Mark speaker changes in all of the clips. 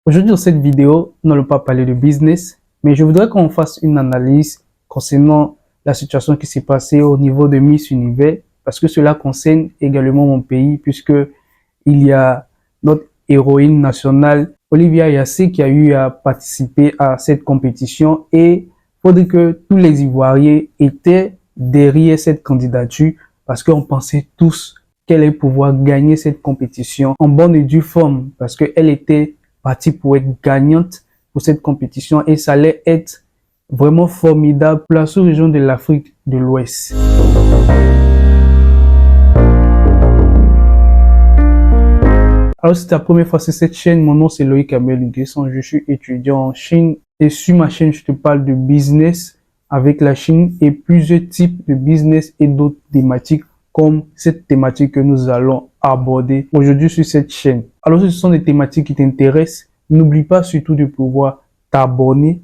Speaker 1: Aujourd'hui, dans cette vidéo, nous n'allons pas parler de business, mais je voudrais qu'on fasse une analyse concernant la situation qui s'est passée au niveau de Miss Univers, parce que cela concerne également mon pays, puisque il y a notre héroïne nationale, Olivia Yassé, qui a eu à participer à cette compétition, et il faudrait que tous les Ivoiriens étaient derrière cette candidature, parce qu'on pensait tous qu'elle allait pouvoir gagner cette compétition en bonne et due forme, parce qu'elle était partie pour être gagnante pour cette compétition et ça allait être vraiment formidable pour la sous-région de l'Afrique de l'Ouest. Alors, si c'est ta première fois sur cette chaîne, mon nom c'est Loïc Amel Nguesson, je suis étudiant en Chine et sur ma chaîne, je te parle de business avec la Chine et plusieurs types de business et d'autres thématiques comme cette thématique que nous allons aborder aujourd'hui sur cette chaîne. Alors, si ce sont des thématiques qui t'intéressent, n'oublie pas surtout de pouvoir t'abonner,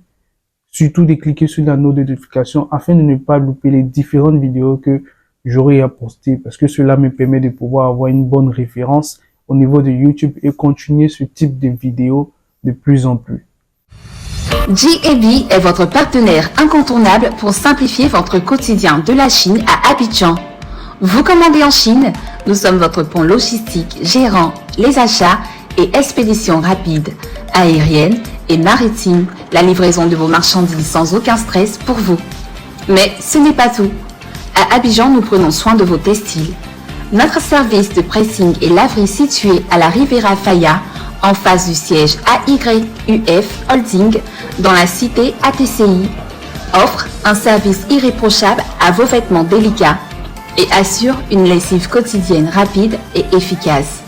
Speaker 1: surtout de cliquer sur la note de notification afin de ne pas louper les différentes vidéos que j'aurai à poster parce que cela me permet de pouvoir avoir une bonne référence au niveau de YouTube et continuer ce type de vidéos de plus en plus.
Speaker 2: JAB est votre partenaire incontournable pour simplifier votre quotidien de la Chine à Abidjan. Vous commandez en Chine, nous sommes votre pont logistique gérant les achats et expéditions rapides, aériennes et maritimes, la livraison de vos marchandises sans aucun stress pour vous. Mais ce n'est pas tout. À Abidjan, nous prenons soin de vos textiles. Notre service de pressing et laverie situé à la Riviera Faya, en face du siège AYUF Holding, dans la cité ATCI, offre un service irréprochable à vos vêtements délicats et assure une lessive quotidienne rapide et efficace.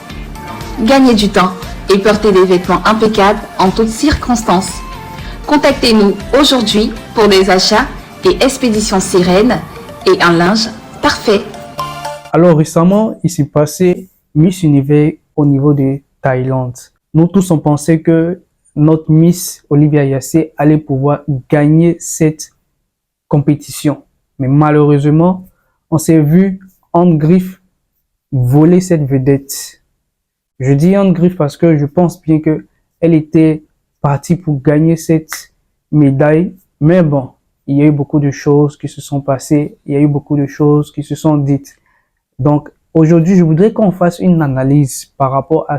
Speaker 2: Gagnez du temps et portez des vêtements impeccables en toutes circonstances. Contactez-nous aujourd'hui pour des achats et expéditions sereines et un linge parfait.
Speaker 1: Alors récemment, il s'est passé Miss Univers au niveau de Thaïlande. Nous tous on pensait que notre Miss Olivia Yassé allait pouvoir gagner cette compétition. Mais malheureusement, on s'est vu Anne Griff voler cette vedette. Je dis Anne Griff parce que je pense bien que elle était partie pour gagner cette médaille. Mais bon, il y a eu beaucoup de choses qui se sont passées. Il y a eu beaucoup de choses qui se sont dites. Donc, aujourd'hui, je voudrais qu'on fasse une analyse par rapport à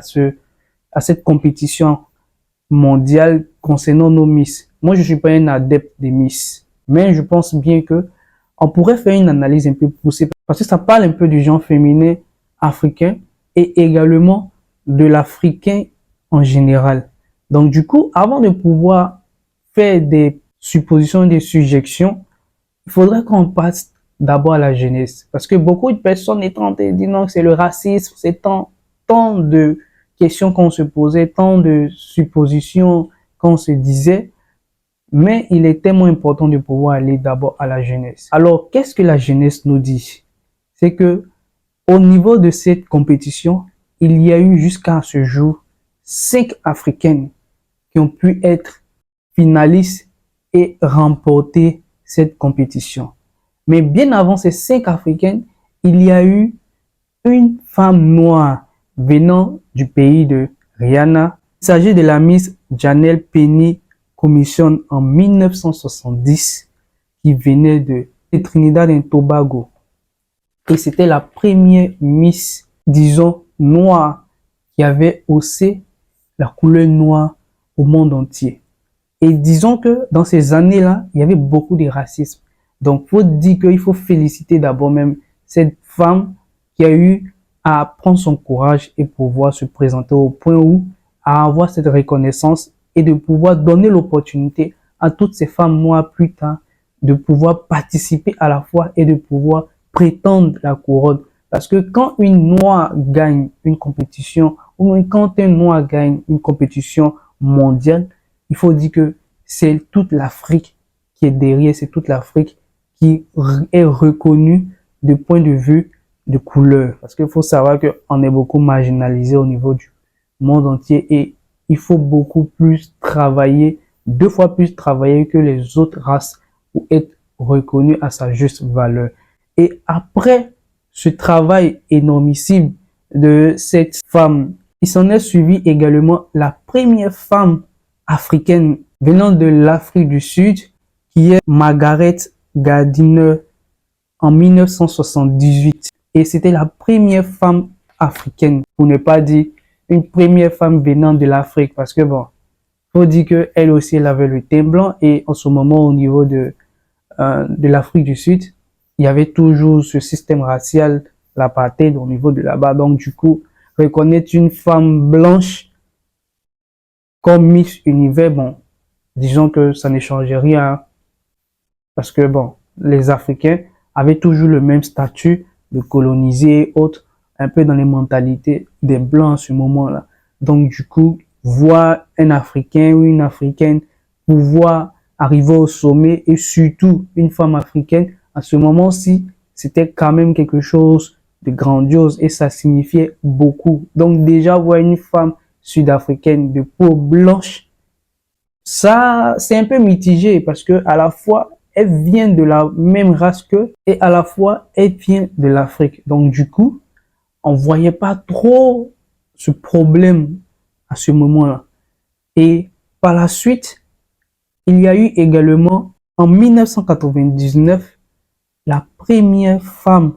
Speaker 1: cette compétition mondiale concernant nos Miss. Moi, je suis pas un adepte des Miss, mais je pense bien que on pourrait faire une analyse un peu poussée parce que ça parle un peu du genre féminin africain et également de l'africain en général. Donc, du coup, avant de pouvoir faire des suppositions, des suggestions, il faudrait qu'on passe d'abord à la jeunesse. Parce que beaucoup de personnes étant dit non, c'est le racisme, c'est tant de questions qu'on se posait, tant de suppositions qu'on se disait. Mais il est tellement important de pouvoir aller d'abord à la jeunesse. Alors, qu'est-ce que la jeunesse nous dit? C'est que au niveau de cette compétition, il y a eu jusqu'à ce jour 5 Africaines qui ont pu être finalistes et remporter cette compétition. Mais bien avant ces 5 Africaines, il y a eu une femme noire venant du pays de Rihanna. Il s'agit de la Miss Janelle Penny Commission en 1970 qui venait de Trinidad et Tobago. Et c'était la première Miss, disons, noire qui avait haussé la couleur noire au monde entier. Et disons que dans ces années-là, il y avait beaucoup de racisme. Donc, faut dire qu'il faut féliciter d'abord même cette femme qui a eu à prendre son courage et pouvoir se présenter au point où à avoir cette reconnaissance et de pouvoir donner l'opportunité à toutes ces femmes noires plus tard de pouvoir participer à la fois et de pouvoir prétendre la couronne. Parce que quand une noire gagne une compétition ou quand un noir gagne une compétition mondiale, il faut dire que c'est toute l'Afrique qui est derrière, c'est toute l'Afrique qui est reconnue de point de vue de couleur. Parce qu'il faut savoir qu'on est beaucoup marginalisé au niveau du monde entier et il faut beaucoup plus travailler, 2 fois plus travailler que les autres races pour être reconnu à sa juste valeur. Et après ce travail énormissime de cette femme Il s'en est suivi également la première femme africaine venant de l'Afrique du Sud, qui est Margaret Gardiner en 1978. Et c'était la première femme africaine, pour ne pas dire une première femme venant de l'Afrique, parce que bon, faut dire qu'elle aussi, elle avait le teint blanc, et en ce moment, au niveau de l'Afrique du Sud, il y avait toujours ce système racial, l'apartheid au niveau de là-bas. Donc, du coup, reconnaître une femme blanche comme Miss Univers, bon, disons que ça ne changeait rien, parce que bon, les Africains avaient toujours le même statut de colonisés et autres, un peu dans les mentalités des Blancs à ce moment-là. Donc, du coup, voir un Africain ou une Africaine pouvoir arriver au sommet, et surtout une femme africaine, à ce moment-ci, c'était quand même quelque chose de grandiose et ça signifiait beaucoup. Donc, déjà, voir une femme sud-africaine de peau blanche, ça, c'est un peu mitigé parce que à la fois, elle vient de la même race qu'eux et à la fois, elle vient de l'Afrique. Donc, du coup, on voyait pas trop ce problème à ce moment-là. Et par la suite, il y a eu également en 1999 la première femme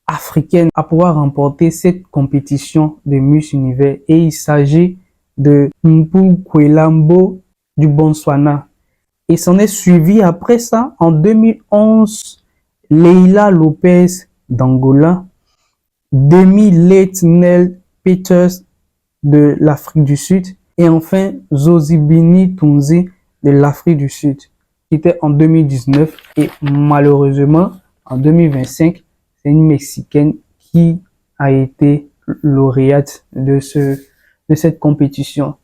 Speaker 1: africaine à pouvoir remporter cette compétition de Miss Univers, et il s'agit de Mpukuelambo du Botswana. Et s'en est suivi après ça en 2011 Leila Lopez d'Angola, Demi Leitnel Peters de l'Afrique du Sud et enfin Zozibini Tunzi de l'Afrique du Sud, qui était en 2019, et malheureusement en 2025 c'est une Mexicaine qui a été lauréate de cette compétition.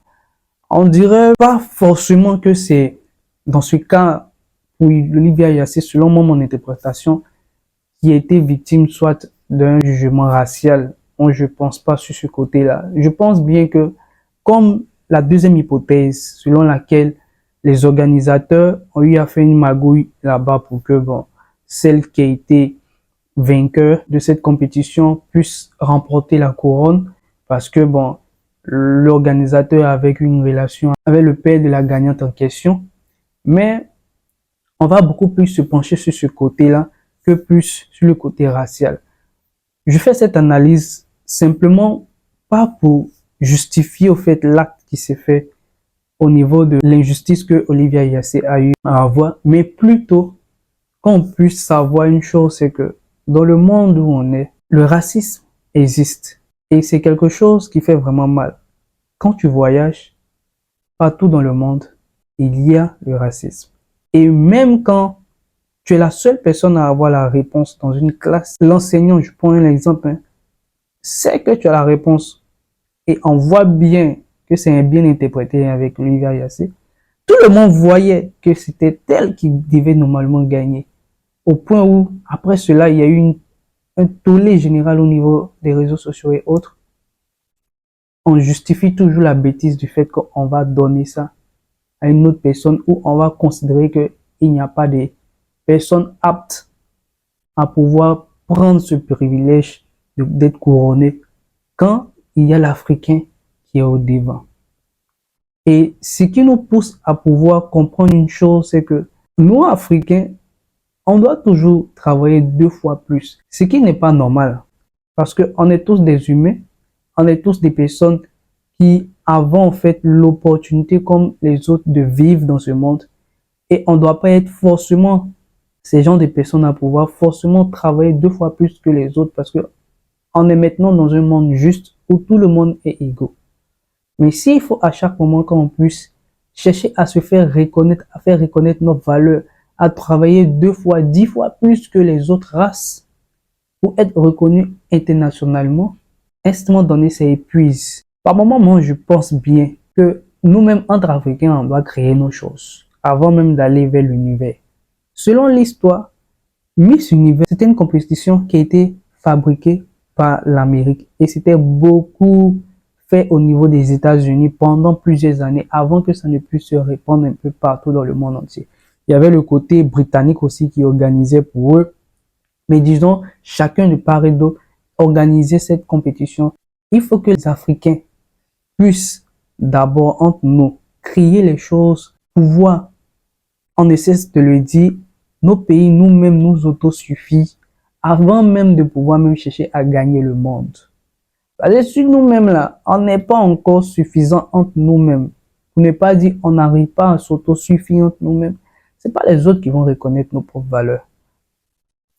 Speaker 1: On dirait pas forcément que c'est dans ce cas où Olivia Yassé, selon moi, mon interprétation, qui a été victime soit d'un jugement racial. Moi, je pense pas sur ce côté-là. Je pense bien que, comme la deuxième hypothèse, selon laquelle les organisateurs ont eu à faire une magouille là-bas pour que, bon, celle qui a été vainqueur de cette compétition puisse remporter la couronne, parce que, bon, l'organisateur avait une relation avec le père de la gagnante en question. Mais on va beaucoup plus se pencher sur ce côté-là que plus sur le côté racial. Je fais cette analyse simplement pas pour justifier au fait l'acte qui s'est fait au niveau de l'injustice que Olivia Yassé a eu à avoir, mais plutôt qu'on puisse savoir une chose, c'est que dans le monde où on est, le racisme existe et c'est quelque chose qui fait vraiment mal. Quand tu voyages partout dans le monde, il y a le racisme. Et même quand tu es la seule personne à avoir la réponse dans une classe, l'enseignant, je prends un exemple, sait que tu as la réponse et on voit bien que c'est bien interprété avec Olivia Yassé. Tout le monde voyait que c'était elle qui devait normalement gagner. Au point où, après cela, il y a eu un tollé général au niveau des réseaux sociaux et autres. On justifie toujours la bêtise du fait qu'on va donner ça à une autre personne, ou on va considérer qu'il n'y a pas de personnes aptes à pouvoir prendre ce privilège d'être couronné quand il y a l'Africain qui est au devant. Et ce qui nous pousse à pouvoir comprendre une chose, c'est que nous, Africains, on doit toujours travailler 2 fois plus, ce qui n'est pas normal, parce qu'on est tous des humains, on est tous des personnes qui avons en fait l'opportunité comme les autres de vivre dans ce monde, et on ne doit pas être forcément ces gens de personnes à pouvoir forcément travailler 2 fois plus que les autres, parce que on est maintenant dans un monde juste où tout le monde est égaux. Mais s'il faut à chaque moment qu'on puisse chercher à se faire reconnaître, à faire reconnaître notre valeur, à travailler 2 fois, 10 fois plus que les autres races pour être reconnu internationalement, à un moment donné, ça épuise. Par moment, moi, je pense bien que nous-mêmes, entre Africains, on doit créer nos choses avant même d'aller vers l'univers. Selon l'histoire, Miss Univers, c'était une compétition qui a été fabriquée par l'Amérique et c'était beaucoup fait au niveau des États-Unis pendant plusieurs années avant que ça ne puisse se répandre un peu partout dans le monde entier. Il y avait le côté britannique aussi qui organisait pour eux. Mais disons, chacun de part et d'autre organisait cette compétition. Il faut que les Africains puisse d'abord entre nous créer les choses, pouvoir, on ne cesse de le dire, nos pays nous-mêmes nous autosuffisent avant même de pouvoir même chercher à gagner le monde. Parce que si nous-mêmes là, on n'est pas encore suffisant entre nous-mêmes, pour ne pas dire on n'arrive pas à s'autosuffire entre nous-mêmes, c'est pas les autres qui vont reconnaître nos propres valeurs.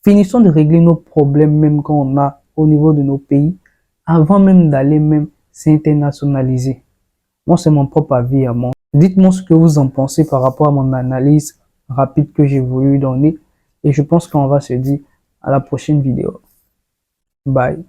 Speaker 1: Finissons de régler nos problèmes même qu'on a au niveau de nos pays avant même d'aller même s'internationaliser. Moi, c'est mon propre avis à moi. Dites-moi ce que vous en pensez par rapport à mon analyse rapide que j'ai voulu donner. Et je pense qu'on va se dire à la prochaine vidéo. Bye.